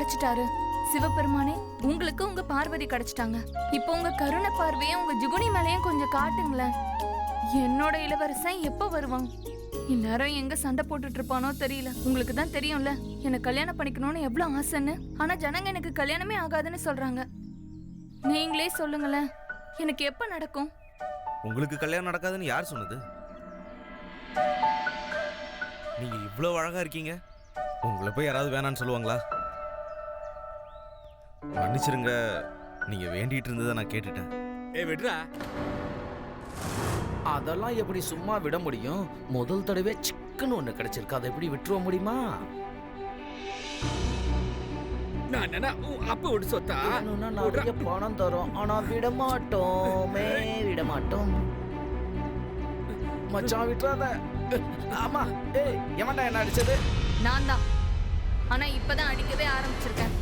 கிடைச்சிட்டாரு. சிவபெருமானே, உங்களுக்கு உங்க பார்வதி கிடைச்சிட்டாங்க. இப்போ உங்க கருணை பார்வையும் உங்க ஜுகுனி மேலையும் கொஞ்சம் காட்டுங்களேன். என்னோட இளவரசன் எப்ப வருவான்? எல்லாரும் எங்க சண்டை போட்டுட்டு இருப்பானோ தெரியல. உங்களுக்கு தான் தெரியும்ல, எனக்கு கல்யாணம் பண்ணிக்கணும்னு எவ்வளவு ஆசைன்னு. ஆனா ஜனங்க எனக்கு கல்யாணமே ஆகாதுன்னு சொல்றாங்க. நீங்களே சொல்லுங்களேன், எனக்கு எப்ப நடக்கும்? உங்களுக்கு கல்யாணம் நடக்காதுன்னு யார் சொன்னது? நீங்க இவ்வளவு அழகா இருக்கீங்க, உங்களை போய் யாராவது வேணான்னு சொல்லுவாங்களா? மன்னிச்சிருங்க, நீங்க வேண்டிட்டு இருந்ததை நான் கேட்டுட்டேன். விடுறா. அதெல்லாம் எப்படி சும்மா விட முடியும்? முதல் தடவை சிக்கன் ஒண்ணு கிடைச்சிருக்கு, அதை எப்படி விட்டுருவ முடியுமா? நான் என்ன அப்ப விட்டு சொத்தா? நிறைய பணம் தரும், ஆனா விட மாட்டோமே, விட மாட்டோம். மச்சான் விட்டுறாத. ஆமா, ஏய் எவன்டா என்ன அடிச்சது? நான் தான். ஆனா இப்பதான் அடிக்கவே ஆரம்பிச்சிருக்கேன்.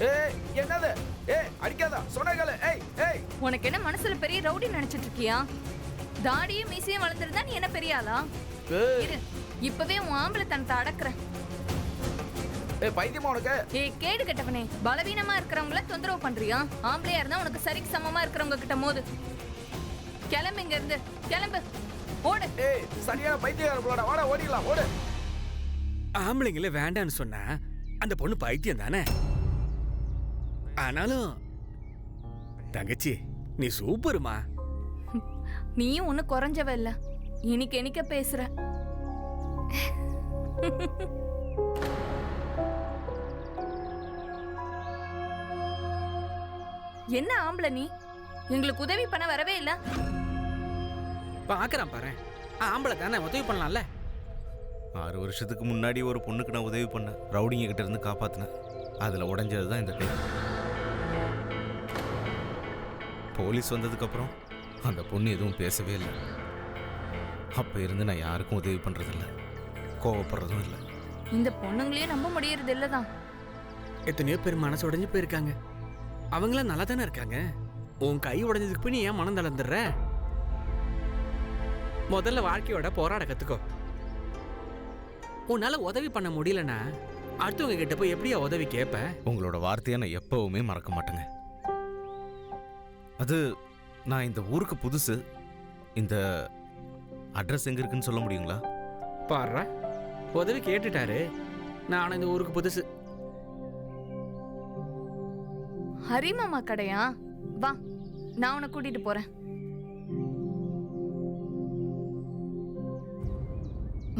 ஏய் என்னது? ஏய் அடிக்காதா சொன்னேங்களே. ஏய் ஏய், உனக்கு என்ன மனசுல பெரிய ரவுடி நினைச்சிட்டு இருக்கியா? தாடியும் மீசையும் வளர்ந்துருந்தா நீ என்ன பெரிய ஆளா? இரு, இப்பவே உன் ஆம்பளை தனத்தை அடக்குறேன். ஏய் பைத்தியமா உனக்கு? ஏய் கேடு கெட்டவனே, பலவீனமா இருக்கிறவங்கள தொந்தரவு பண்றியா? ஆம்பளையா இருந்தா உனக்கு சரிக்கு சமமா இருக்கிறவங்க கிட்ட மோது. கிளம்பு இங்க இருந்து, கிளம்பு, ஓடு. ஏய் சரியான பைத்தியக்காரங்களோட, வாடா ஓடிடலாம், ஓடு. ஆம்பளைங்கள வேண்டான்னு சொன்னா அந்த பொண்ணு பைத்தியம் தானே. ஆனாலும் தங்கச்சி நீ சூப்பருமா. நீயும் ஒண்ணு குறைஞ்சவ இல்ல, இனிக்க இனிக்க பேசுற. என்ன ஆம்பளை நீ? எங்களுக்கு உதவி பண்ண வரவே இல்ல. பாக்குறான் பாரு, ஆம்பளை தானே, உதவி பண்ணலாம்ல. 6 வருஷத்துக்கு முன்னாடி ஒரு பொண்ணுக்கு நான் உதவி பண்ணேன், ரவுடிங்க கிட்ட இருந்து காப்பாத்தினேன். அதுல உடைஞ்சதுதான் இந்த கை. போலீஸ் வந்ததுக்கு அப்புறம் அந்த பொண்ணு எதுவும் பேசவே இல்லை. அப்ப இருந்து நான் யாருக்கும் உதவி பண்றதில்ல, கோவப்படுறதும் இல்லை. இந்த பொண்ணுங்களே நம்ப முடியறது இல்லதான். எத்தனையோ பேர் மனசு உடைஞ்சு போயிருக்காங்க, அவங்களாம் நல்லா தானே இருக்காங்க. உன் கை உடைஞ்சதுக்கு போய் நீ ஏன் மனம் தளர்ந்துடுற? முதல்ல வாழ்க்கையோட போராட கத்துக்கோ. உன்னால உதவி பண்ண முடியலன்னா அடுத்தவங்க கிட்ட போய் எப்படியா உதவி கேட்ப? உங்களோட வார்த்தையை நான் எப்பவுமே மறக்க மாட்டேங்க. அது நான் இந்த ஊருக்கு புதுசு. இந்த அட்ரஸ் எங்க இருக்குன்னு சொல்ல முடியுங்களா? பாரு, உதவி கேட்டுட்டாரு. நான் இந்த ஊருக்கு புதுசு. ஹரிமாமா கடையா? வா, நான் உன்னை கூட்டிட்டு போறேன்.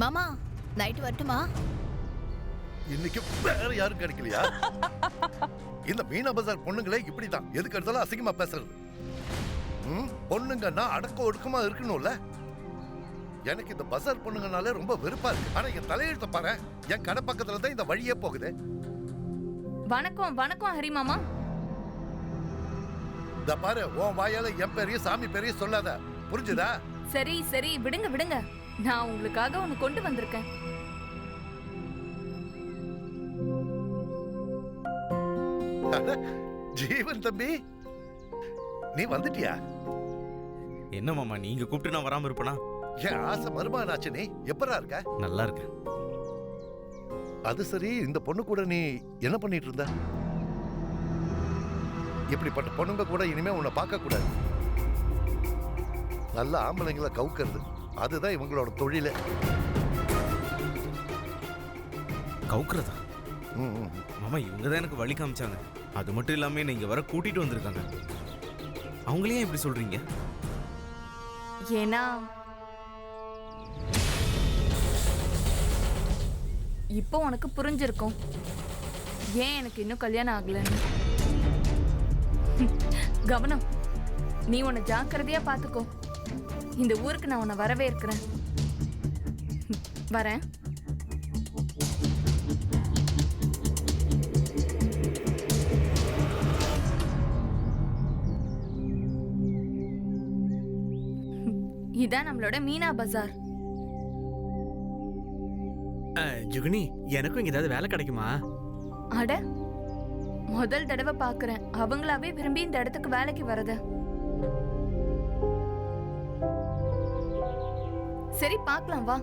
மாமா நைட் வரட்டுமா? இன்னைக்கு வேற யாரும் கிடைக்கலையா? இந்த மீனா பஜார் பொண்ணுங்களே இப்படிதான், எதுக்கு எடுத்தாலும் அசிங்கமா பேசுறது. பொண்ணுங்கன்னா அடக்க ஒடுக்கமா இருக்கணும்ல. எனக்கு இந்த பஜார் பொண்ணுங்கனாலே ரொம்ப வெறுப்பா இருக்கு. ஆனா என் தலையெழுத்த பாரு, என் கடை பக்கத்துல தான் இந்த வழியே போகுது. வணக்கம் வணக்கம் ஹரிமாமா. இந்த பாரு, உன் வாயால என் பேரையும் சாமி பேரையும் சொல்லாத, புரிஞ்சுதா? சரி சரி, விடுங்க விடுங்க, நான் உங்களுக்காக ஒன்னு கொண்டு வந்திருக்கேன். ஜீவன் தம்பி, நீ வந்துட்டியா? என்ன மாமா, நீங்க கூப்பிட்டு நான் வராம இருப்பேனா? என் ஆசை மருமகனாச்சு. நீ எப்படா இருக்க? நல்லா இருக்கேன். அது சரி, இந்த பொண்ணு கூட நீ என்ன பண்ணிட்டு இருந்த? இப்படிப்பட்ட பொண்ணுங்க கூட இனிமே உன்னை பார்க்க கூடாது. நல்ல ஆம்பளைங்களை கவுக்கிறது, அதுதான் இவங்களோட தொழிலே. கவுக்குறதா? மாமா, இவங்க தான் எனக்கு வழி காமிச்சாங்க. அது மட்டும் இல்லாம நீங்க வர கூட்டிட்டு வந்திருக்காங்க. அவங்களையும் இப்படி சொல்றீங்க? ஏன்னா இப்போ உனக்கு புரிஞ்சிருக்கும் ஏன் எனக்கு இன்னும் கல்யாணம் ஆகலன்னு. கவனம், நீ உன்னை ஜாக்கிரதையா பாத்துக்கோ. இந்த ஊருக்கு நான் உன்னை வரவேற்கிறேன். வரேன். இதான் நம்மளோட மீனா பஜார். ஜுகுனி, எனக்கும் இங்க ஏதாவது வேலை கிடைக்குமா? அட, முதல் தடவை பாக்குறேன் அவங்களாவே விரும்பி இந்த இடத்துக்கு வேலைக்கு வரத. சரி பார்க்கலாம், வா.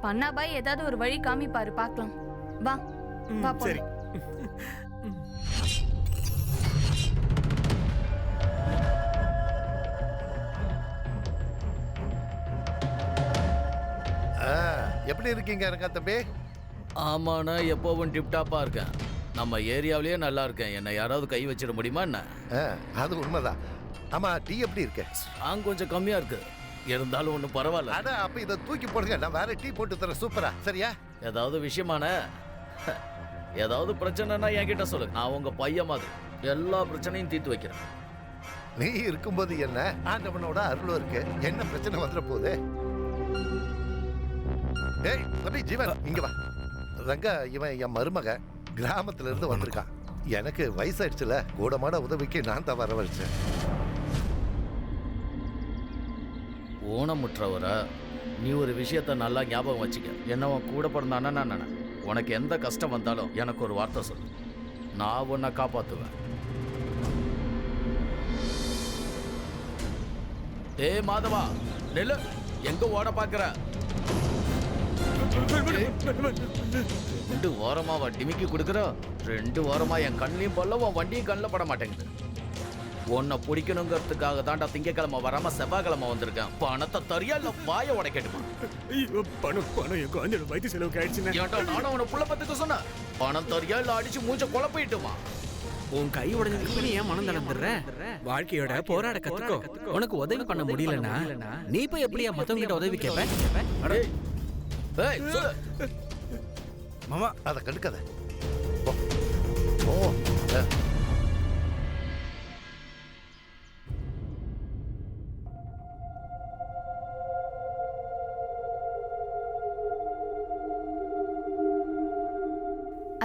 பன்னாபாய் ஏதாவது ஒரு வழி காமிப்பாரு, பார்க்கலாம். வா வா சரி, ஆ, எப்படி இருக்கீங்க ரங்கா தம்பி? ஆமாண்ணா, எப்போவும் டிப்டாப்பா இருக்கேன். நம்ம ஏரியாவிலேயே நல்லா இருக்கேன். என்னை யாராவது கை வச்சிட முடியுமா என்ன? ஆ, அது உண்மைதான். ஆமா, டீ எப்படி இருக்கு? ஸ்ட்ராங் கொஞ்சம் கம்மியா இருக்கு, இருந்தாலும் ஒன்றும் பரவாயில்ல. அட, அப்ப இதை தூக்கி போடுங்க, நான் வேற டீ போட்டு தரேன். சூப்பரா, சரியா? ஏதாவது விஷயமான ஏதாவது பிரச்சனைனா என்கிட்ட சொல்லு. நான் உங்க பையன் மாதிரி எல்லா பிரச்சனையும் தீர்த்து வைக்கிறேன். நீ இருக்கும்போது என்ன, ஆண்டவனோட அருளும் இருக்கு. என்ன பிரச்சனை வந்துட போகுது? ஏய் தம்பி ஜீவன், இங்க வா. ரங்கா, இவன் என் மருமக, கிராமத்துல இருந்து வந்திருக்கான். எனக்கு வயசாயிடுச்சுல, கூடமாட உதவிக்கு நான் தான் வரவழைச்சேன். ஊனமுற்றவர நீ ஒரு விஷயத்த நல்லா ஞாபகம் வச்சுக்க. என்னவன் கூட பிறந்தானா நான் உனக்கு எந்த கஷ்டம் வந்தாலும் எனக்கு ஒரு வார்த்தை சொல்லு, நான் உன்னை காப்பாத்துவேன். ஏ மாதவா, நெல்லு, எங்க ஓட பாக்குற? 2 வாரமாவா டிமிக்கி கொடுக்குற? 2 வாரமா என் கண்ணையும் பல்ல, உன் வண்டியும் கண்ணில் பட மாட்டேங்குது. உன்னை பிடிக்கணுங்கிறதுக்காக தாண்டா திங்கக்கிழமை வராம செவ்வாய்க்கிழமை வந்திருக்கேன். பணத்தை தரியா இல்ல வாய உடைக்கட்டுமா? ஐயோ, பணம் பணம் என் குழந்தையோட வைத்திய செலவுக்கு ஆயிடுச்சுன்னா. ஏன்டா நானும் உன புள்ள பத்துக்கு சொன்னேன்? பணம் தரியா இல்ல அடிச்சு மூஞ்ச குழப்பிட்டுமா? உன் கை உடைஞ்சதுக்கு நீ ஏன் மனம் தளர்ந்துடுற? வாழ்க்கையோட போராட கத்துக்கோ. உனக்கு உதவி பண்ண முடியலன்னா நீ போய் எப்படியா மத்தவங்க கிட்ட உதவி கேட்ப? ஏய் சொல்லு. மாமா, அதை கண்டுக்காத. போ. போ.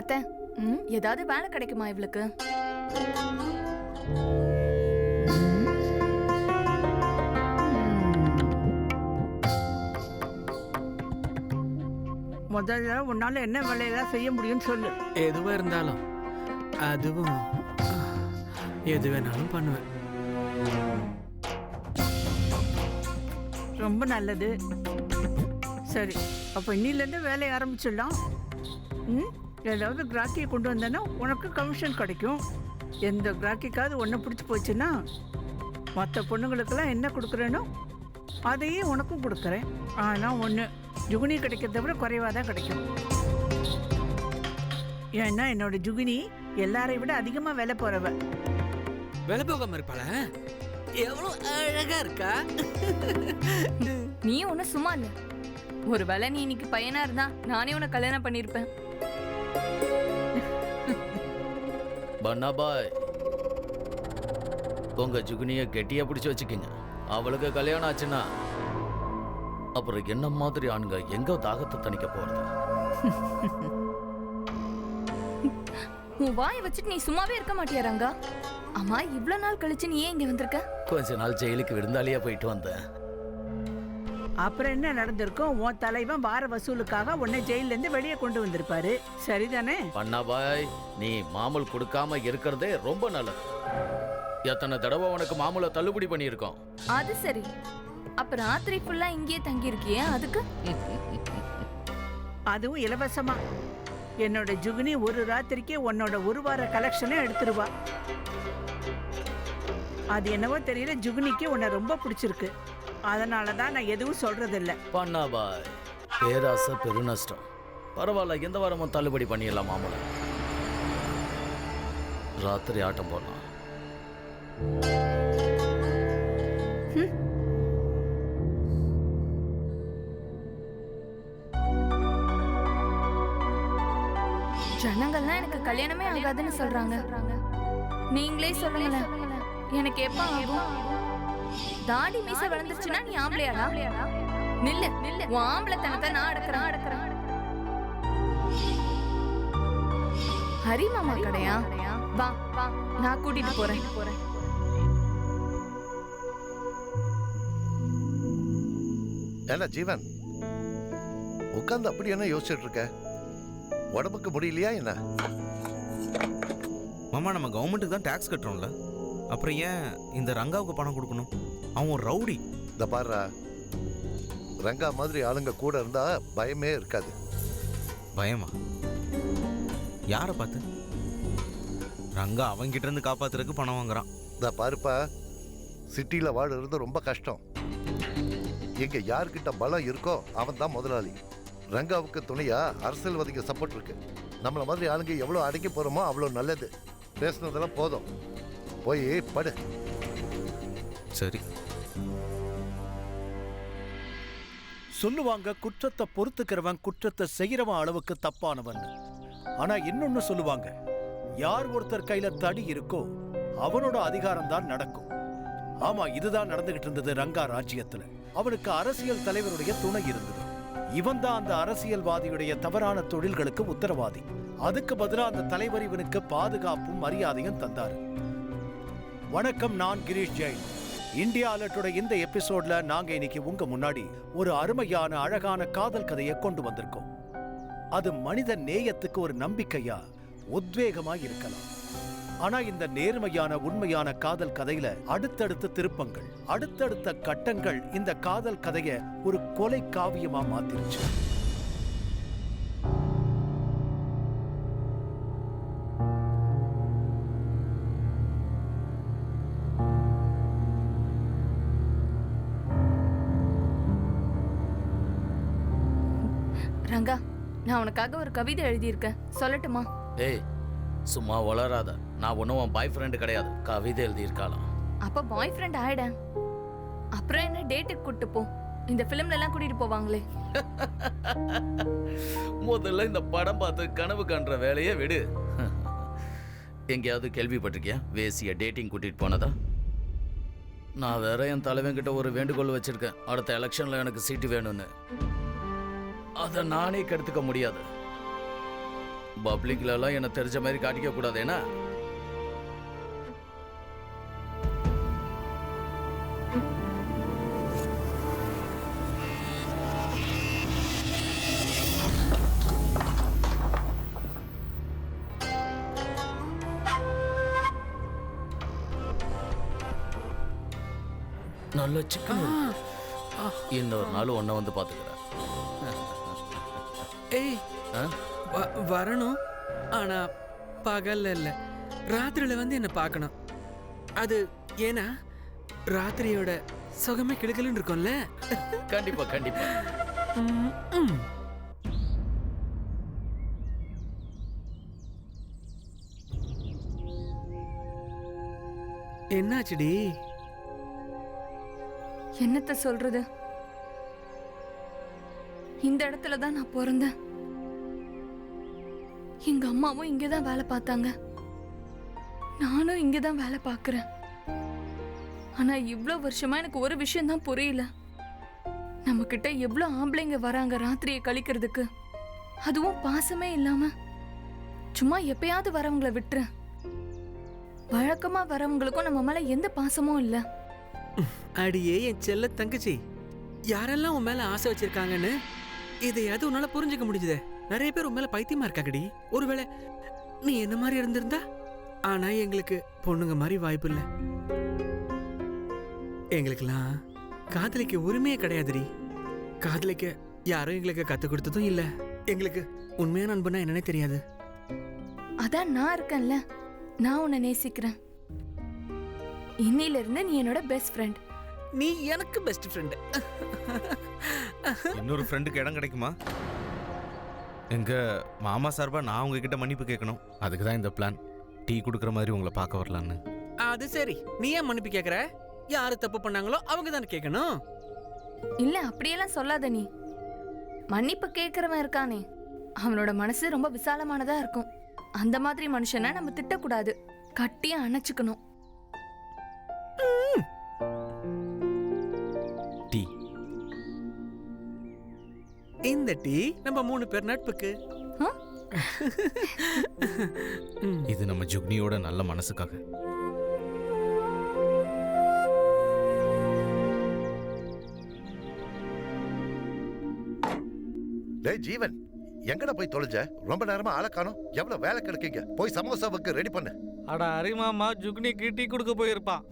அத்தை, ஏதாவது வேலை கிடைக்குமா இவளுக்கு? முதல்ல உன்னால என்ன வேலையெல்லாம் செய்ய முடியும்னு சொல்லு. எதுவா இருந்தாலும் அதுவும் எது வேணாலும் பண்ணுவேன். ரொம்ப நல்லது. சரி, அப்ப இன்னிலேருந்து வேலையை ஆரம்பிச்சிடலாம். ஏதாவது கிராக்கியை கொண்டு வந்தேன்னா உனக்கு கமிஷன் கிடைக்கும். எந்த கிராக்கிக்காவது ஒன்றை பிடிச்சி போச்சுன்னா மற்ற பொண்ணுங்களுக்கெல்லாம் என்ன கொடுக்குறேனோ அதையே உனக்கும் கொடுக்குறேன். ஆனால் ஒன்று, ஜுகுனி கிடைக்கிறத விட குறைவாக தான் கிடைக்கும். ஏன்னா என்னோட ஜுகுனி எல்லாரையும் விட அதிகமாக வேலை போகிறவ. வேலை போகாம இருப்பாள? எவ்வளவு அழகா இருக்கா! நீ ஒண்ணு சும்மா இல்ல. ஒரு வேளை நீ இன்னைக்கு பையனா இருந்தா நானே உன்னை கல்யாணம் பண்ணிருப்பேன். பன்னாபாய், உங்க ஜுகுனிய கெட்டியா பிடிச்சு வச்சுக்கீங்க. அவளுக்கு கல்யாணம் ஆச்சுன்னா அப்புறம் என்ன மாதிரி ஆண்க எங்க தாகத்தை தணிக்க போறது? உன் வாயை வச்சுட்டு நீ சும்மாவே இருக்க மாட்டியா ரங்கா? அம்மா, இவ்வளவு நாள் கழிச்சு நீ ஏன் இங்க வந்திருக்க? கொஞ்ச நாள் ஜெயிலுக்கு விருந்தாளியா போயிட்டு வந்தேன். அப்புறம் என்ன நடந்திருக்கும்? உன் தலைவன் வார வசூலுக்காக உன்னை ஜெயிலேருந்து வெளியே கொண்டு வந்திருப்பாரு, சரிதானே? பன்னாபாய், நீ மாமூல் கொடுக்காம இருக்கிறதே ரொம்ப நல்லது. எத்தனை தடவை உனக்கு மாமூலை தள்ளுபடி பண்ணியிருக்கோம். அது சரி. அப்ப ராத்திரி ஃபுல்லா இங்கேயே தங்கி இருக்கியே, அதுக்கு? அதுவும் இலவசமா. என்னோட ஜுகுனி ஒரு ராத்திரிக்கு உன்னோட ஒரு வார கலெக்ஷனை எடுத்துருவா. அது என்னவோ தெரியல, ஜுகுனிக்கு உன்னை ரொம்ப பிடிச்சிருக்கு. அதனால தான் நான் எதுவும் சொல்றதில்ல. பன்னாபாய், பேராசை பெருநஷ்டம். பரவாயில்ல, எந்த வாரமும் தள்ளுபடி பண்ணிடலாம் மாமூலை. ராத்திரி ஆட்டம் போடலாம். ஜனங்கள்லாம் எனக்கு கல்யாணமே ஆகாதுன்னு சொல்றாங்க. நீங்களே சொல்லுங்களேன், எனக்கு எப்ப ஆகும்? தாடி மீச வளர்ந்துருச்சுன்னா நீ ஆம்பளையாடா? நில்லு நில்லு, உன் ஆம்பளைத்தனத்தை நான் அடக்குறேன். ஹரி மாமா கடையா? வா வா, நான் கூட்டிட்டு போறேன். ஏன்னா ஜீவன், உட்கார்ந்து அப்படி என்ன யோசிச்சுட்டு இருக்க? உடம்புக்கு முடியலையா என்ன? மாமா, நம்ம கவர்மெண்ட்டுக்கு தான் டாக்ஸ் கட்டுறோம்ல, அப்புறம் ஏன் இந்த ரங்காவுக்கு பணம் கொடுக்கணும்? அவன் ஒரு ரவுடி. இந்த பாருடா, ரங்கா மாதிரி ஆளுங்க கூட இருந்தா பயமே இருக்காது. பயமா? யாரை பார்த்து? ரங்கா அவங்கிட்ட இருந்து காப்பாத்துறதுக்கு பணம் வாங்குறான். இந்த பாருப்பா, சிட்டியில் வாழுறது ரொம்ப கஷ்டம். எங்க யார்கிட்ட பலம் இருக்கோ அவன் தான் முதலாளி. ரங்காவுக்கு துணையா அரசியல்வாதிக்கு சப்போர்ட் இருக்கு. நம்மள மாதிரி ஆளுங்க எவ்வளோ அடங்கி போறோமோ அவ்வளோ நல்லது. பேசுனதெல்லாம் போதும், போய் படு. சரி. சொல்லுவாங்க குற்றத்தை பொறுத்துக்கிறவன் குற்றத்தை செய்யறவன் அளவுக்கு தப்பானவன். ஆனா இன்னொன்னு சொல்லுவாங்க, யார் ஒருத்தர் கையில தடி இருக்கோ அவனோட அதிகாரம் தான் நடக்கும். ஆமா, இதுதான் நடந்துகிட்டு இருந்தது ரங்கா ராஜ்யத்துல. அவனுக்கு அரசியல் தலைவருடைய துணை இருந்தது. இவன் தான் அந்த அரசியல்வாதியுடைய தவறான தொழில்களுக்கு உத்தரவாதி. அதுக்கு பதிலா அந்த தலைவர் இவனுக்கு பாதுகாப்பும் மரியாதையும் தந்தாரு. வணக்கம், நான் கிரீஷ் ஜெயின். இந்தியா அலர்ட்டோட இந்த எபிசோட்ல நாங்க இன்னைக்கு உங்க முன்னாடி ஒரு அருமையான அழகான காதல் கதையை கொண்டு வந்திருக்கோம். அது மனித நேயத்துக்கு ஒரு நம்பிக்கையா உத்வேகமா இருக்கலாம். ஆனா இந்த நேர்மையான உண்மையான காதல் கதையில அடுத்தடுத்த திருப்பங்கள், அடுத்தடுத்த கட்டங்கள் இந்த காதல் கதைய ஒரு கொலை காவியமா மாத்திருச்சு. ரங்கா, நான் உனக்காக ஒரு கவிதை எழுதியிருக்கேன், சொல்லட்டுமா? ஏய், சும்மா வளராத. நான் ஒன்றும் உன் பாய் ஃப்ரெண்டு கிடையாது. கவிதை எழுதியிருக்காளாம். அப்ப பாய் ஃப்ரெண்ட் ஆயிட. அப்புறம் என்ன டேட்டுக்கு கூட்டு போ. இந்த பிலிம்ல எல்லாம் கூட்டிட்டு போவாங்களே. முதல்ல இந்த படம் பார்த்து கனவு காண்ற வேலையை விடு. எங்கேயாவது கேள்விப்பட்டிருக்கியா வேசிய டேட்டிங் கூட்டிட்டு போனதா? நான் வேற என் தலைவன்கிட்ட ஒரு வேண்டுகோள் வச்சிருக்கேன். அடுத்த எலெக்ஷன்ல எனக்கு சீட்டு வேணும்னு. அதை நானே கெடுத்துக்க முடியாது. பப்ளிக்ல எல்லாம் என்ன தெரிஞ்ச மாதிரி காட்டிக்க கூடாது. ஏன்னா நல்ல சிக்கன். இன்னொரு நாள் ஒன்ன வந்து பாத்துக்கிறேன். ஏய், வரணும். ஆனா பகல்ல இல்ல, ராத்திரியில வந்து என்ன பார்க்கணும். அது ஏன்னா ராத்திரியோட சுகமே கிடுக்கலுன்னு இருக்கும்ல. கண்டிப்பா கண்டிப்பா. என்னாச்சுடி? என்னத்த சொல்றது? இந்த இடத்துல தான் நான் பிறந்தேன். எங்க அம்மாவும் இங்கதான் வேலை பார்த்தாங்க. நானும் இங்கதான் வேலை பார்க்கறேன். ஆனா இவ்ளோ வருஷமா எனக்கு ஒரு விஷயம் தான் புரியல. நம்ம கிட்ட எவ்வளோ ஆம்பளைங்க வராங்க ராத்திரியை கழிக்கிறதுக்கு. அதுவும் பாசமே இல்லாம. சும்மா எப்பயாவது வரவங்களை விட்டுரு. வழக்கமா வரவங்களுக்கும் நம்ம மேல எந்த பாசமும் இல்ல. அடியே என் செல்ல தங்கச்சி, யாரெல்லாம் உன் மேல ஆசை வச்சிருக்காங்கன்னு இதையாவது உன்னால புரிஞ்சுக்க முடிஞ்சதே. நிறைய பேர் உன் மேல பைத்தியமா இருக்காங்கடி. ஒருவேளை நீ என்ன மாதிரி இருந்திருந்தா. ஆனா எங்களுக்கு பொண்ணுங்க மாதிரி வாய்ப்பு இல்லை. எங்களுக்கெல்லாம் காதலிக்க உரிமையே கிடையாதுடி. காதலிக்க யாரும் எங்களுக்கு கத்து கொடுத்ததும் இல்ல. எங்களுக்கு உண்மையான அன்புனா என்னன்னே தெரியாது. அதான் நான் இருக்கேன்ல, நான் உன்னை நேசிக்கிறேன். இன்னில இருந்து நீ என்னோட பெஸ்ட் ஃப்ரெண்ட். நீ எனக்கு பெஸ்ட் ஃப்ரெண்ட். இன்னொரு ஃப்ரெண்டுக்கு இடம் கிடைக்குமா? எங்க மாமா சார்பா நான் உங்ககிட்ட மன்னிப்பு கேட்கணும். அதுக்கு தான் இந்த பிளான். டீ கொடுக்குற மாதிரி உங்களை பார்க்க வரலான்னு. அது சரி, நீ ஏன் மன்னிப்பு கேட்கற? யாரு தப்பு பண்ணாங்களோ அவங்க தானே கேட்கணும். இல்ல, அப்படியெல்லாம் சொல்லாத நீ. மன்னிப்பு கேட்கறவன் இருக்கானே, அவனோட மனசு ரொம்ப விசாலமானதா இருக்கும். அந்த மாதிரி மனுஷனை நம்ம திட்டக்கூடாது, கட்டியா அணைச்சுக்கணும். டீ. இந்த டீ நம்ம 3 பேர் நட்புக்கு. இது நம்ம ஜுக்னியோட நல்ல மனசுக்காக. டேய் ஜீவன், எங்கடா போய் தொலைஞ்ச? ரொம்ப நேரமா ஆளை காணோம். எவ்வளவு வேலை கிடைக்கீங்க? போய் சமோசாவுக்கு ரெடி பண்ணு. அட அரிமாமா ஜுக்னிக்கு டீ கொடுக்க போயிருப்பான்.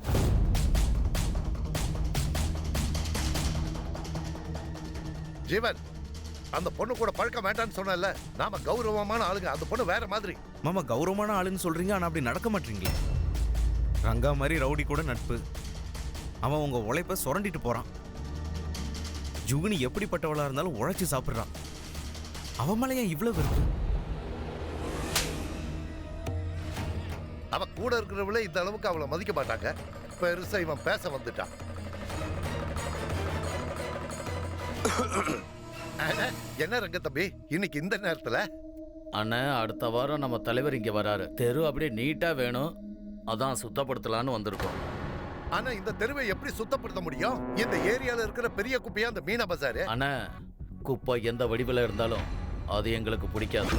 ஜீவன், அந்த பொண்ணு கூட பழக்க வேண்டாம்னு சொன்னல. நாம கௌரவமான ஆளுங்க, அந்த பொண்ணு வேற மாதிரி. மாமா கௌரவமான ஆளுன்னு சொல்றீங்க, ஆனா அப்படி நடக்க மாட்டீங்களே. ரங்கா மாதிரி ரவுடி கூட நட்பு. அவன் உங்க உழைப்ப சுரண்டிட்டு போறான். ஜுகினி எப்படிப்பட்டவளா இருந்தாலும் உழைச்சி சாப்பிடுறான். அவன் மேல ஏன் இவ்வளவு இருக்கு? அவ கூட இருக்கிறவளே இந்த அளவுக்கு அவளை மதிக்க மாட்டாங்க. பெருசா இவன் பேச வந்துட்டான். என்ன ரங்க தம்பி இன்னைக்கு இந்த நேரத்துல? அண்ணா, அடுத்த வாரம் நம்ம தலைவர் இங்க வராரு. தெரு அப்படியே நீட்டா வேணும், அதான் சுத்தப்படுத்தலான்னு வந்திருக்கோம். ஆனா இந்த தெருவை எப்படி சுத்தப்படுத்த முடியும்? இந்த ஏரியால இருக்கிற பெரிய குப்பையா அந்த மீனா பஜாரு. அண்ணா, குப்பை எந்த வடிவில் இருந்தாலும் அது எங்களுக்கு பிடிக்காது.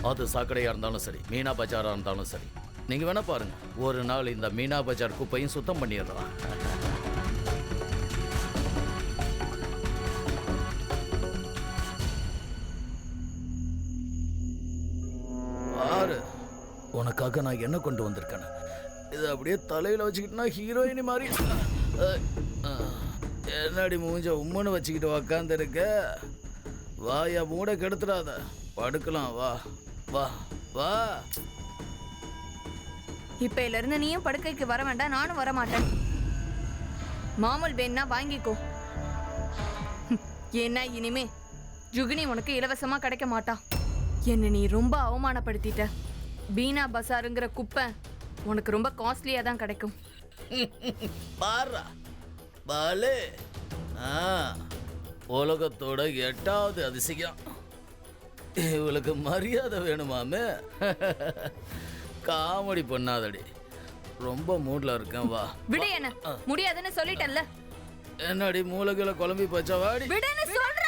அது சாக்கடையா இருந்தாலும் சரி, மீனா பஜாரா இருந்தாலும் சரி. நீங்க வேணா பாருங்க, ஒரு நாள் இந்த மீனா பஜார் குப்பையும் சுத்தம் பண்ணிடுறோம். பாரு, உனக்காக நான் என்ன கொண்டு வந்திருக்கேன். இது அப்படியே தலையில வச்சுக்கிட்டுனா ஹீரோயினி மாதிரி. என்னடி மூஞ்ச உம்முன்னு வச்சுக்கிட்டு உக்காந்து இருக்க? வாயா மூட கெடுத்துடாத, படுக்கலாம். வா வா வா. இப்பையில இருந்து நீயும் படுக்கைக்கு வர வேண்டாம், நானும் வர மாட்டேன். மாமூல் வேணா வாங்கிக்கோ. ஏன்னா இனிமே ஜுகினி உனக்கு இலவசமா கிடைக்க மாட்டா. என்ன நீ ரொம்ப அவமானப்படுத்திட்ட. பீனா பசாருங்கிற குப்பை உனக்கு ரொம்ப காஸ்ட்லியா தான் கிடைக்கும். பாரா பாலே, உலகத்தோட 8வது அதிசயம். இவளுக்கு மரியாதை வேணுமாமே. காமெடி பண்ணாதடி, ரொம்ப மூட்ல இருக்கேன். வா விடு, என்ன முடியாதுன்னு சொல்லிட்டல்ல. என்னடி மூளைகளை குழம்பி பச்சா? வாடி விடுன்னு சொல்றேன்ல.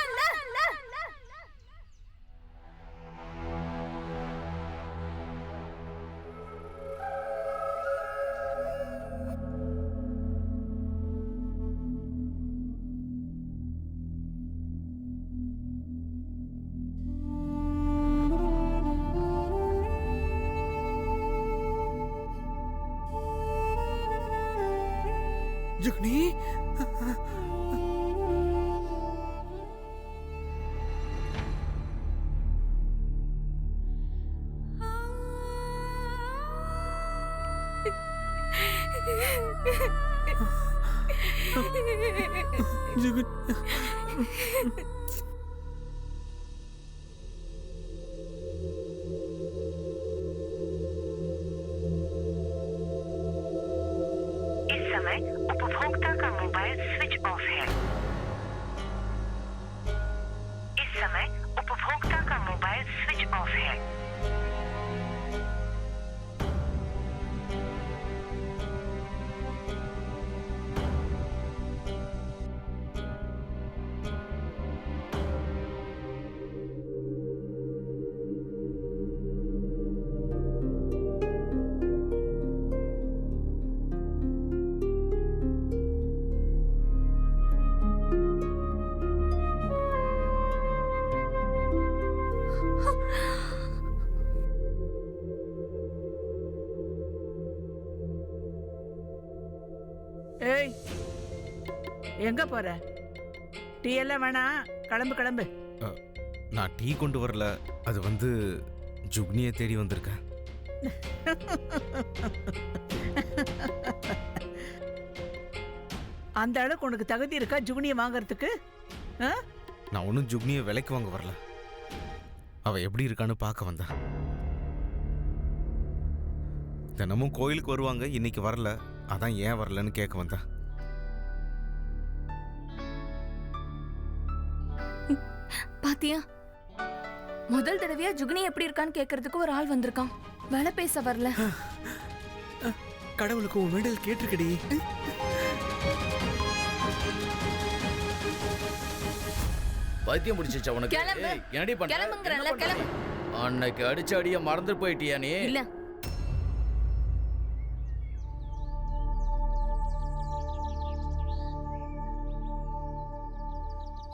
ஜுக்னி, इस समय उपभोक्ता का मोबाइल स्विच ऑफ है। इस समय उपभोक्ता का मोबाइल स्विच ऑफ है। ஏய், எங்க போற? டீ எல்லாம் வேணாம், கிளம்பு கிளம்பு. நான் டீ கொண்டு வரல, அது வந்து ஜுக்னியை தேடி வந்திருக்கேன். அந்த அளவுக்கு உனக்கு தகுதி இருக்கா ஜுகுனியை வாங்கறதுக்கு? ஆ? நான் ஒன்றும் ஜுக்னியை விலைக்கு வாங்க வரல, அவ எப்படி இருக்கான்னு பார்க்க வந்தேன். தினமும் கோயிலுக்கு வருவாங்க, இன்னைக்கு வரல, அதான் ஏன் வரலன்னு கேட்க வந்தேன். பாத்தியா, முதல் தடவையா ஜுகினி எப்படி இருக்கான்னு கேக்குறதுக்கு ஒரு ஆள் வந்திருக்கான். வேலை பேச வரல. கடவுளுக்கு உன் வேண்டல் கேட்டிருக்கடி. பைத்தியம் பிடிச்சிச்சா உனக்கு? கிளம்பு. ஏய், என்னடி பண்ற? கிளம்புங்கறேன்ல, என்ன பண்ற? கிளம்பு. அன்னைக்கு அடிச்ச அடிய மறந்து போயிட்டியா நீ? இல்ல,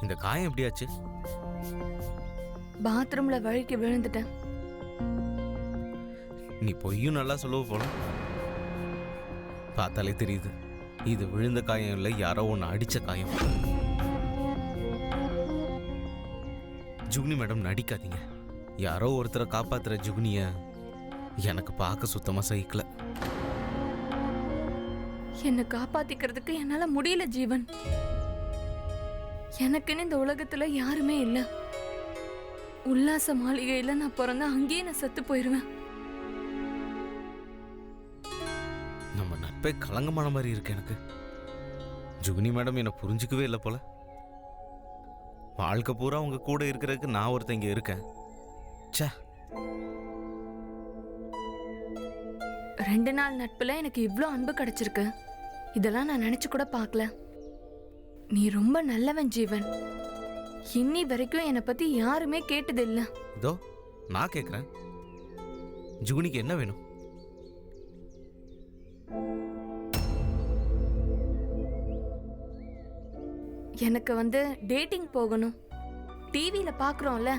இந்த காயம் எப்படியாச்சு? பாத்ரூம்ல வழுக்கி விழுந்துட்டேன். நீ பொய்யும் நல்லா சொல்லுவ போல, பார்த்தாலே தெரியுது. இது விழுந்த காயம் இல்லை, யாரோ ஒன்று அடிச்ச காயம். Zucchini madam நடிக்காதீங்க. யாரோ ஒருத்தரை காப்பாத்துற ஜுகுனிய எனக்கு பார்க்க சுத்தமா சகிக்கல. என்னை காப்பாத்திக்கிறதுக்கு என்னால முடியல ஜீவன். எனக்குன்னு இந்த உலகத்துல யாருமே இல்ல. உல்லாச மாளிகையில நான் பிறந்த அங்கேயே நான் செத்து போயிருவேன். நம்ம நட்பே களங்கமான மாதிரி இருக்கு எனக்கு. ஜுகுனி மேடம் என்னை புரிஞ்சுக்கவே இல்லை போல. வாழ்க்கை பூரா உங்க கூட இருக்கிறதுக்கு நான் ஒருத்தன் இங்க இருக்கேன். ச்சே. 2 நாள் நட்புல எனக்கு இவ்ளோ அன்பு கிடைச்சிருக்கு. இதெல்லாம் நான் நினைச்சு கூட பார்க்கல. நீ ரொம்ப நல்லவன் ஜீவன். இன்னி வரைக்கும் என்னை பத்தி யாருமே கேட்டது இல்ல. இதோ நான் கேட்குறேன், ஜுகுனிக்கு என்ன வேணும்? எனக்கு வந்து டேட்டிங் போகணும். டிவியில பாக்குறோம்ல,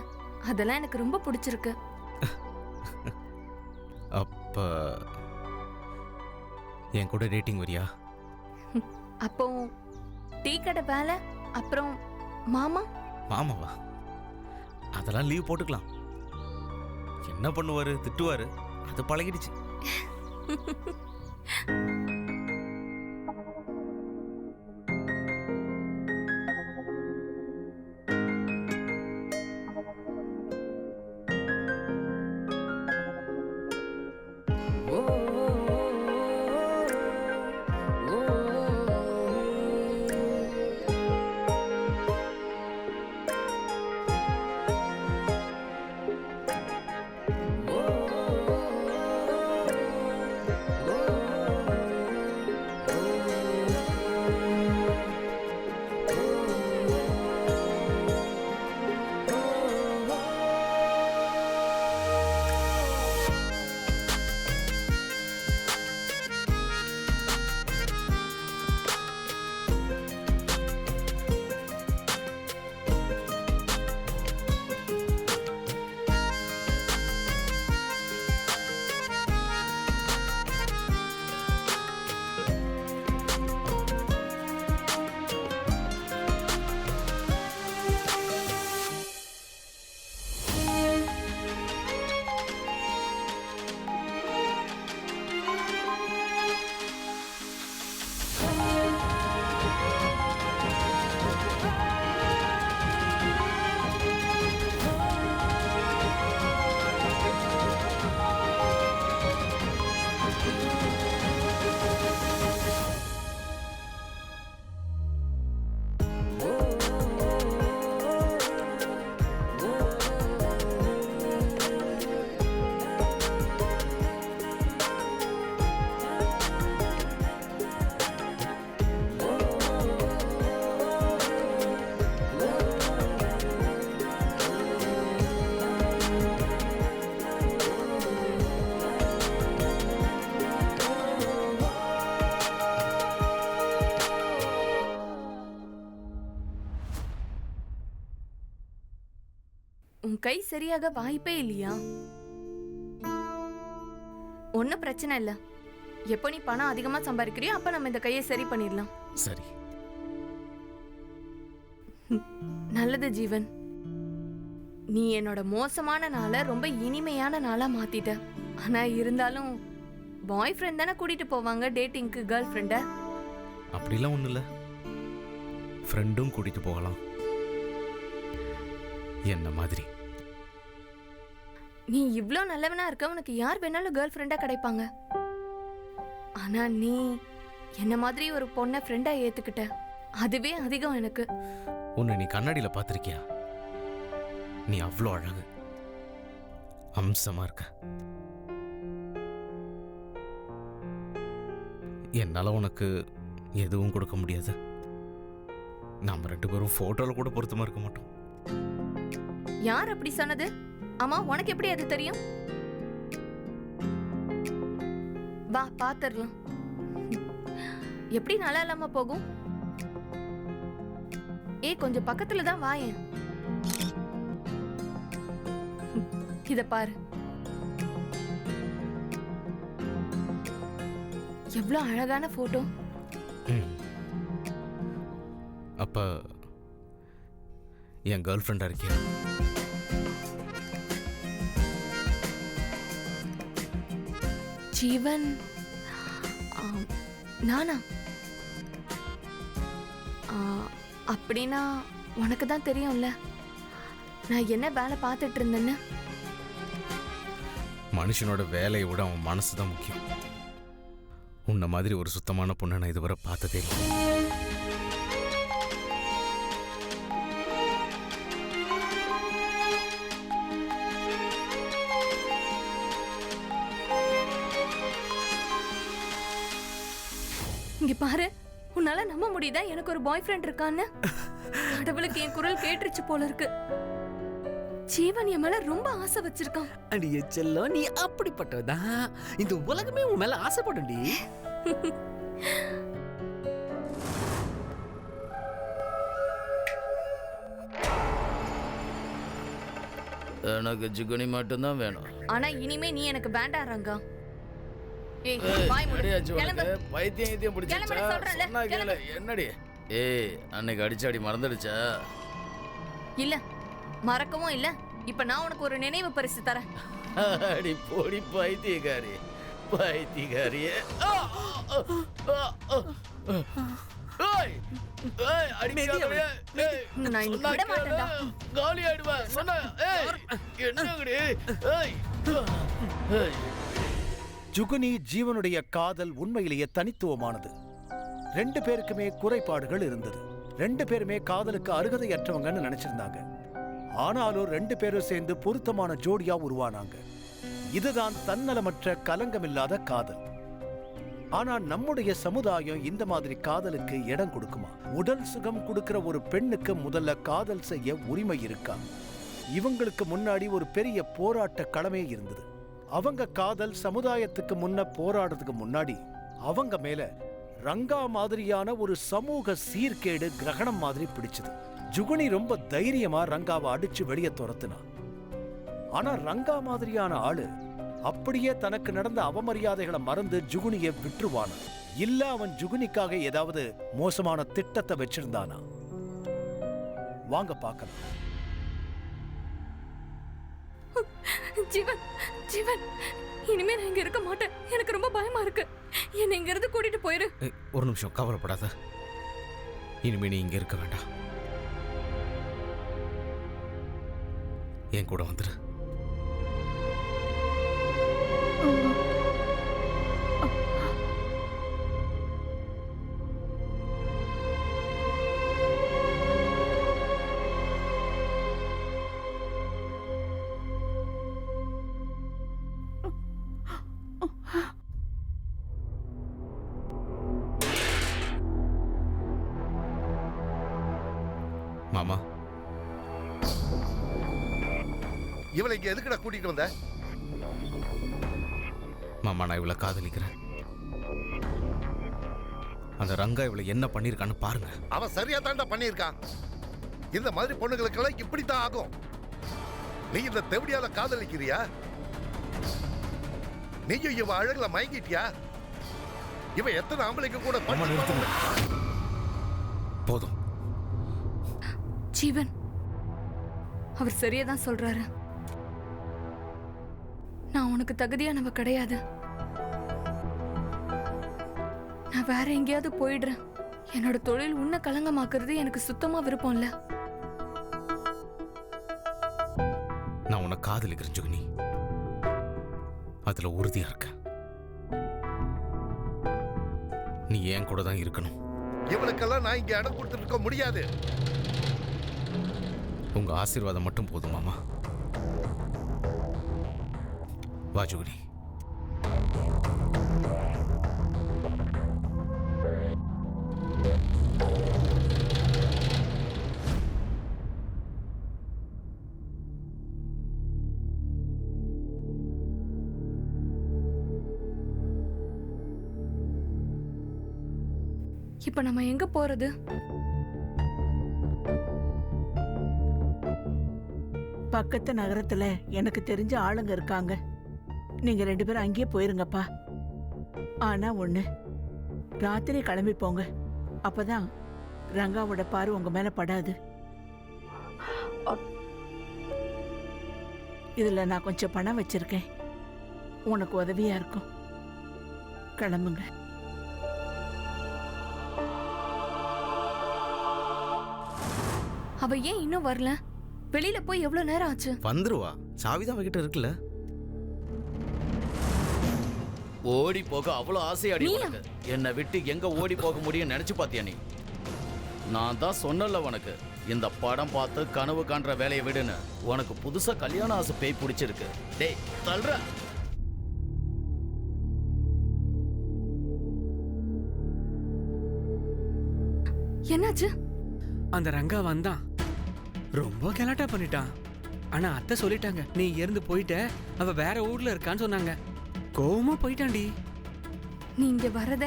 அதெல்லாம் எனக்கு ரொம்ப பிடிச்சிருக்கு. அப்ப என் கூட டேட்டிங் வரியா? அப்போ டீ கடை வேலை, அப்புறம் மாமா. மாமாவா? அதெல்லாம் லீவ் போட்டுக்கலாம். என்ன பண்ணுவாரு? திட்டுவாரு. அது பழகிடுச்சு. உன் கை சரியாக வாய்ப்பே இல்லையா? ஒன்னும் பிரச்சனை இல்ல. எப்போ நீ பணம் அதிகமா சம்பாதிக்கிறியோ அப்ப நம்ம இந்த கையை சரி பண்ணிடலாம். சரி. நல்லது ஜீவன். நீ என்னோட மோசமான நாளை ரொம்ப இனிமையான நாளா மாத்திட்ட. ஆனா இருந்தாலும் பாய் ஃப்ரெண்ட் தானே கூட்டிட்டு போவாங்க டேட்டிங்க்கு கேர்ள் ஃப்ரெண்ட. அப்படிலாம் ஒன்றும் இல்லை, ஃப்ரெண்டும் கூட்டிட்டு போகலாம் என்ன மாதிரி. நீ இவ்ளோ நல்லவனா இருக்க, உனக்கு யார் வேணாலும் கேர்ள் ஃப்ரெண்டா கிடைப்பாங்க. ஆனா நீ என்ன மாதிரி ஒரு பொண்ணை ஃப்ரெண்டா ஏத்துக்கிட்ட, அதுவே அதிகம் எனக்கு. உன்னை நீ கண்ணாடியில் பார்த்துருக்கியா? நீ அவ்வளோ அழகு, அம்சமா இருக்க. என்னால உனக்கு எதுவும் கொடுக்க முடியாது. நாம 2 பேரும் போட்டோல கூட பொருத்தமா இருக்க மாட்டோம். யார் அப்படி சொன்னது? ஆமா, உனக்கு எப்படி அது தெரியும்? வா பாத்துறலாம். எப்படி நல்லா இல்லாம போகும்? கொஞ்சம் பக்கத்துல தான் வாயேன். இத பாரு, எவ்வளவு அழகான போட்டோ. அப்ப என் கேர்ள் ஃப்ரெண்டா இருக்கியா? ஜீவன், நானா? அப்படின்னா உனக்கு தான் தெரியும்ல நான் என்ன வேலை பார்த்துட்டு இருந்தேன்னு. மனுஷனோட வேலையை விட அவன் மனசு தான் முக்கியம். உன்ன மாதிரி ஒரு சுத்தமான பொண்ணை நான் இதுவரை பார்த்ததே இல்லை. இங்க பாரு, உன்னால நம்ப முடியுதா எனக்கு ஒரு பாய் ஃப்ரெண்ட் இருக்கான்னு? கடவுளுக்கு என் குரல் கேட்டுருச்சு போல இருக்கு. ஜீவன் என் மேல ரொம்ப ஆசை வச்சிருக்கான். அடியே செல்லம், நீ அப்படிப்பட்டதான். இந்த உலகமே உன் மேல ஆசைப்படும்டி. எனக்கு ஜுகுனி மட்டும்தான் வேணும். ஆனா இனிமே நீ எனக்கு வேண்டாம் ரங்கா. ஏய், ஏய், வாய் மூடு. அடியாச்சு கிளம்பு. உனக்கு பைத்தியம் கீத்தியம் பிடிச்சிருச்சா? கிளம்புன்னு சொல்றேன்ல, சொன்னா கேளு. கிளம்பு. என்னடி? ஏய், அன்னைக்கு அடிச்சாடி மறந்துடுச்சா? இல்ல, மறக்கவும் இல்ல. இப்ப நான் உனக்கு ஒரு நினைவு பரிசு தரேன். அடி போடி பைத்தியக்காரி, பைத்தியக்காரியே. ஏய், ஏய், அடிக்காதே. ஏய், நான் இன்னைக்கு சொன்னா விட கேளு. மாட்டேன்டா. காலி ஆயிடுவேன். சொன்னா, ஏய், என்னங்கடி? ஏய், ஏய். ஜுகுனி ஜீவனுடைய காதல் உண்மையிலேயே தனித்துவமானது. 2 பேருக்குமே குறைபாடுகள் இருந்தது. 2 பேருமே காதலுக்கு அருகதையற்றவங்கன்னு நினைச்சிருந்தாங்க. ஆனாலும் 2 பேரும் சேர்ந்து பொருத்தமான ஜோடியா உருவானாங்க. இதுதான் தன்னலமற்ற கலங்கமில்லாத காதல். ஆனா நம்முடைய சமுதாயம் இந்த மாதிரி காதலுக்கு இடம் கொடுக்குமா? உடல் சுகம் கொடுக்கிற ஒரு பெண்ணுக்கு முதல்ல காதல் செய்ய உரிமை இருக்கா? இவங்களுக்கு முன்னாடி ஒரு பெரிய போராட்ட களமே இருந்தது. அவங்க காதல் சமுதாயத்துக்கு முன்ன போராடுறதுக்கு முன்னாடி அவங்க மேல ரங்கா மாதிரியான ஒரு சமூக சீர்கேடு கிரகணம் மாதிரி பிடிச்சது. ஜுகுனி ரொம்ப தைரியமா ரங்காவை அடிச்சு வெளியே துரத்துனா. ஆனா ரங்கா மாதிரியான ஆளு அப்படியே தனக்கு நடந்த அவமரியாதைகளை மறந்து ஜுகுனியை விட்டுருவானா? இல்ல அவன் ஜுகுனிக்காக ஏதாவது மோசமான திட்டத்தை வச்சிருந்தானா? வாங்க பார்க்கலாம். ஜீவன், ஜீவன், இனிமே நான் இங்க இருக்க மாட்டேன். எனக்கு ரொம்ப பயமா இருக்கு. என்னை இங்க இருந்து கூட்டிட்டு போயிரு. ஒரு நிமிஷம், கவலைப்படாத. இனிமே நீ இங்க இருக்க வேண்டாம். என் கூட வந்துரு. மாமா, இவளை இங்க எதுக்குடா கூட்டிட்டு வந்த? மாமா, நான் இவளை காதலிக்கிறேன். அந்த ரங்கா இவளை என்ன பண்ணிருக்கான்னு பாருங்க. அவன் சரியா தாண்டா பண்ணியிருக்கான். இந்த மாதிரி பொண்ணுங்களுக்கெல்லாம் இப்படித்தான் ஆகும். நீ இந்த தெவடியால காதலிக்கிறியா? நீயும் இவ அழகுல மயங்கிட்டியா? இவ எத்தனை ஆம்பளைக்கு கூட மாமா, நிறுத்துங்க. போதும். ஜீவன், அவர் சரியாதான் சொல்றாரு. நான் உனக்கு தகுதியானவ கிடையாது. நான் வேற எங்கேயாவது போயிடுறேன். என்னோட தொழில் உன்னை கலங்கமாக்குறது எனக்கு சுத்தமா விருப்பம் இல்ல. நான் உன்னை காதலிக்கிறேன் ஜுகுனி. அதுல உறுதியா இருக்க. நீ என் கூட தான் இருக்கணும். இவளுக்கெல்லாம் நான் இங்க இடம் கொடுத்துட்டு இருக்க முடியாது. உங்க ஆசீர்வாதம் மட்டும் போதும் மாமா. வா ஜுகுனி. இப்ப நம்ம எங்க போறது? பக்கத்து நகரத்துல எனக்கு தெரிஞ்ச ஆளுங்க இருக்காங்க. நீங்க 2 பேரும் அங்கேயே போயிருங்கப்பா. ஆனா ஒண்ணு, ராத்திரி கிளம்பி போங்க. அப்பதான் ரங்காவோட பார்வை உங்க மேல படாது. இதில் நான் கொஞ்சம் பணம் வச்சிருக்கேன், உனக்கு உதவியா இருக்கும். கிளம்புங்க. அவ ஏன் இன்னும் வரல? வெளியில போய் எவ்வளவு நேரம் ஆச்சு? வந்துருவா, சாவிதான் அவகிட்ட இருக்குல்ல. ஓடி போக அவ்வளவு ஆசையாடி நீயா? உனக்கு. என்னை விட்டு எங்க ஓடி போக முடியும் நினைச்சு பாத்தியா நீ? நான் தான் சொன்னல உனக்கு, இந்த படம் பார்த்து கனவு காண்ற வேலையை விடுன்னு. உனக்கு புதுசா கல்யாண ஆசை பேய் பிடிச்சிருக்கு. டேய் தள்ளுற. என்னாச்சு? அந்த ரங்கா வந்தான், ரொம்ப கலாட்டா பண்ணிட்டான். ஆனா அத்தை சொல்லிட்டாங்க, நீ இருந்து போயிட்ட, அவ வேற ஊர்ல இருக்கான்னு சொன்னாங்க. கோவமா போயிட்டான்டி. நீ இங்க வரத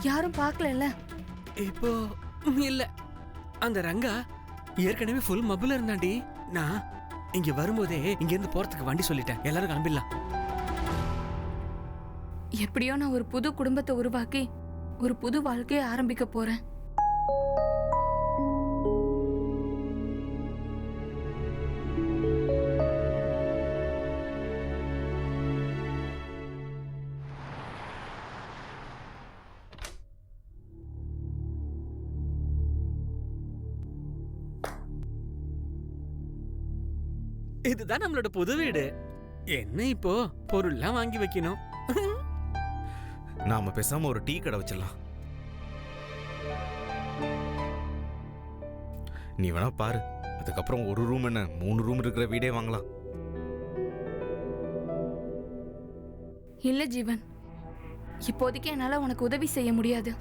யாரும் பார்க்கல? இப்போ இல்ல, அந்த ரங்கா ஏற்கனவே ஃபுல் மபுல இருந்தாண்டி. நான் இங்க வரும்போதே இங்க இருந்து போறதுக்கு வண்டி சொல்லிட்டேன், எல்லாரும் கிளம்பிடலாம். எப்படியோ நான் ஒரு புது குடும்பத்தை உருவாக்கி ஒரு புது வாழ்க்கையை ஆரம்பிக்க போறேன். இதுதான் நம்மளோட புது வீடு. என்ன இப்போ பொருள்லாம் வாங்கி வைக்கணும். நாம பேசாம ஒரு டீ கடை வச்சிடலாம். நீ வேணா பாரு, அதுக்கப்புறம் ஒரு ரூம் என்ன 3 ரூம் இருக்கிற வீடே வாங்கலாம். இல்ல ஜீவன், இப்போதைக்கு என்னால உனக்கு உதவி செய்ய முடியாது.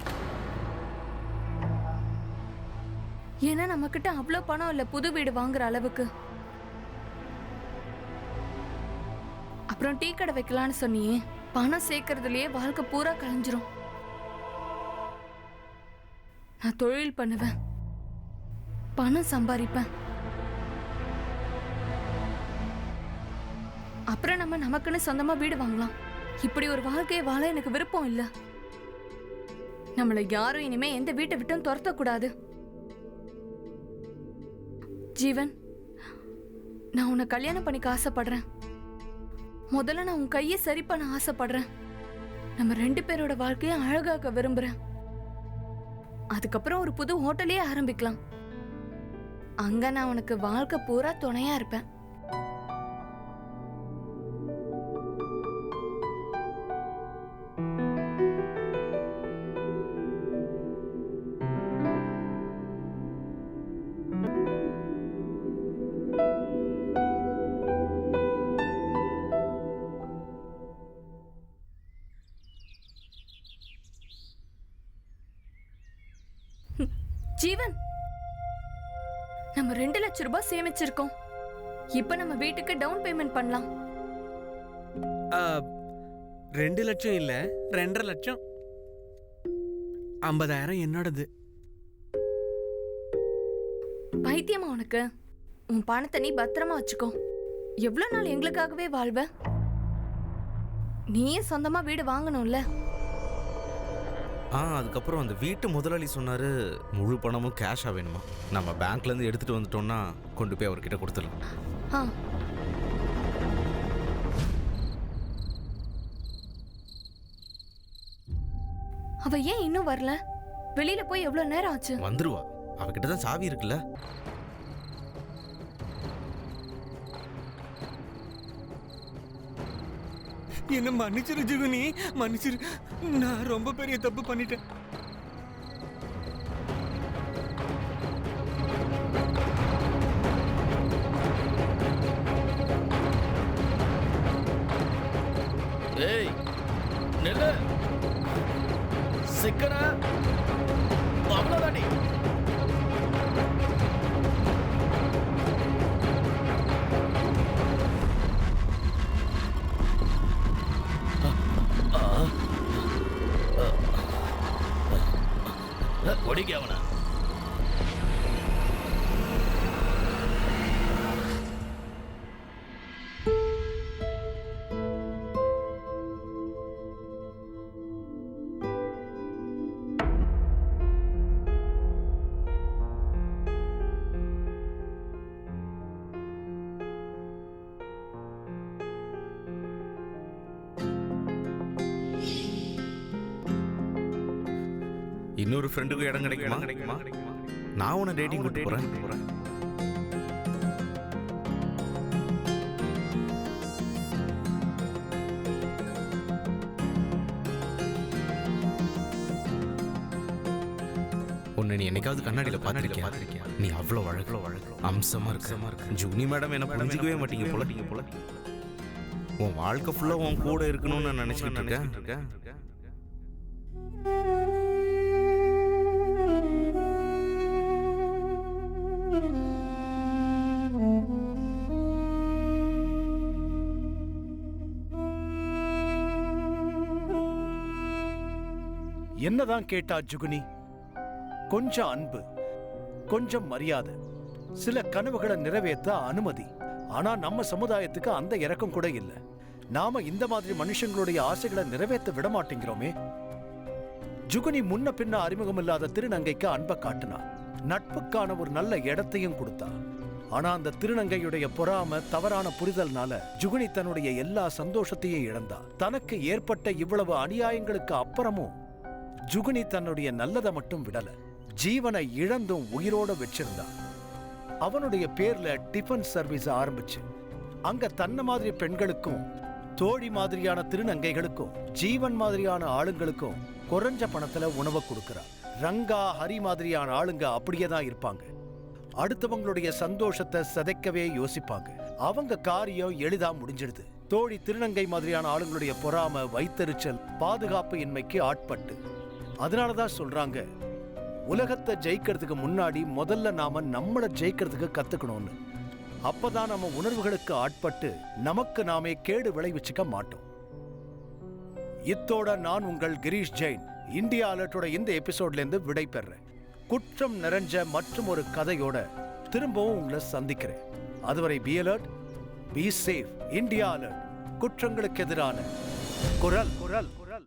ஏன்னா நம்ம கிட்ட அவ்வளவு பணம் இல்ல புது வீடு வாங்குற அளவுக்கு. அப்புறம் டீ கடை வைக்கலான்னு சொன்னியே, பணம் சேர்க்கறதுலயே வாழ்க்கை பூரா கழிஞ்சிரும். நான் தொழில் பண்ணுவேன், பணம் சம்பாதிப்பேன். அப்புறம் நம்ம நமக்குன்னு சொந்தமா வீடு வாங்கலாம். இப்படி ஒரு வாழ்க்கையை வாழ எனக்கு விருப்பம் இல்ல. நம்மள யாரும் இனிமே எந்த வீட்டை விட்டும் துரத்த கூடாது. ஜீவன், நான் உன்னை கல்யாணம் பண்ணிக்க ஆசைப்படுறேன். முதல்ல நான் உன் கையை சரி பண்ண ஆசைப்படுறேன். நம்ம 2 பேரோட வாழ்க்கையை அழகாக்க விரும்புறேன். அதுக்கப்புறம் ஒரு புது ஹோட்டலே ஆரம்பிக்கலாம். அங்க நான் உனக்கு வாழ்க்கை பூரா துணையா இருப்பேன். ஜீவன், நம்ம 2 லட்சம் ரூபாய் சேமிச்சிருக்கோம். இப்ப நம்ம வீட்டுக்கு டவுன் பேமெண்ட் பண்ணலாம். 2 லட்சம் இல்ல, 2.5 லட்சம். 50,000 என்னோடது. பைத்தியமா உனக்கு? உன் பணத்தை நீ பத்திரமா வச்சுக்கோ. எவ்வளவு நாள் எங்களுக்காகவே வாழ்வ? நீயே சொந்தமா வீடு வாங்கணும்ல. அதுக்கப்புறம் அந்த வீட்டு முதலாளி சொன்னாரு, முழு பணமும் கேஷா வேணுமா. நம்ம பேங்க்ல இருந்து எடுத்துட்டு வந்துட்டோம்னா கொண்டு போய் அவர்கிட்ட கொடுத்துடலாம். அவ ஏன் இன்னும் வரல? வெளியில போய் எவ்வளவு நேரம் ஆச்சு? வந்துருவா, அவகிட்ட தான் சாவி இருக்குல்ல. என்ன மன்னிச்சிரு ஜுகுனி, மன்னிச்சிரு. நான் ரொம்ப பெரிய தப்பு பண்ணிட்டேன். ஏய் நில்லு, சிக்கன அவ்வளவுதானே. ஒடிக்க அவன. இன்னொரு ஃப்ரெண்டுக்கு இடம் கிடைக்குமா? நான் உன்னை டேட்டிங் கூட்டு போறேன். உன்னை நீ என்னைக்காவது கண்ணாடியில பார்த்திருக்கியா? நீ அவ்வளோ அழகு அம்சமா இருக்கு. ஜூனி மேடம் என்ன புரிஞ்சுக்கவே மாட்டீங்க போல. உன் வாழ்க்கை ஃபுல்லா உன் கூட இருக்கணும்னு நான் நினைச்சிட்டு இருக்கேன். என்னதான் கேட்டா ஜுகுனி? கொஞ்சம் அன்பு, கொஞ்சம் மரியாதை, சில கனவுகளை நிறைவேற்ற அனுமதி. ஆனா நம்ம சமுதாயத்துக்கு அந்த இரக்கம் கூட இல்லை. நாம இந்த மாதிரி மனுஷங்களுடைய ஆசைகளை நிறைவேற்ற விட மாட்டேங்கிறோமே. ஜுகுனி முன்ன பின்ன அறிமுகம் இல்லாத திருநங்கைக்கு அன்பை காட்டினா, நட்புக்கான ஒரு நல்ல இடத்தையும் கொடுத்தா. ஆனா அந்த திருநங்கையுடைய பொறாம, தவறான புரிதல்னால ஜுகுனி தன்னுடைய எல்லா சந்தோஷத்தையும் இழந்தா. தனக்கு ஏற்பட்ட இவ்வளவு அநியாயங்களுக்கு அப்புறமும் ஜுகுனி தன்னுடைய நல்லதை மட்டும் விடல, ஜீவனை இழந்தும் உயிரோட வச்சிருந்தா. அவனுடைய பேர்ல டிஃபன் சர்வீஸ் ஆரம்பிச்சு அங்க தன்ன மாதிரி பெண்களுக்கும், தோழி மாதிரியான திருநங்கைகளுக்கும், ஜீவன் மாதிரியான ஆளுங்களுக்கும் குறைஞ்ச பணத்துல உணவை கொடுக்கிறார். ரங்கா, ஹரி மாதிரியான ஆளுங்க அப்படியே தான் இருப்பாங்க. அடுத்தவங்களுடைய சந்தோஷத்தை சிதைக்கவே யோசிப்பாங்க. அவங்க காரியம் எளிதா முடிஞ்சிடுது. தோழி திருநங்கை மாதிரியான ஆளுங்களுடைய பொறாம, வைத்தறிச்சல், பாதுகாப்பு இன்மைக்கு ஆட்பட்டு. அதனாலதான் சொல்றாங்க, உலகத்தை ஜெயிக்கிறதுக்கு முன்னாடி முதல்ல நாம நம்மளை ஜெயிக்கிறதுக்கு கத்துக்கணும்னு. அப்பதான் நம்ம உணர்வுகளுக்கு ஆட்பட்டு நமக்கு நாமே கேடு விளைவிச்சுக்க மாட்டோம். இத்தோட நான் உங்கள் கிரீஷ் ஜெயின் இந்தியா அலர்ட்டோட இந்த எபிசோட்ல இருந்து விடை பெறேன். குற்றம் நிறைஞ்ச மற்றும் ஒரு கதையோட திரும்பவும் உங்களை சந்திக்கிறேன். அதுவரை be alert, be safe. India alert, குற்றங்களுக்கு எதிரான குரல்.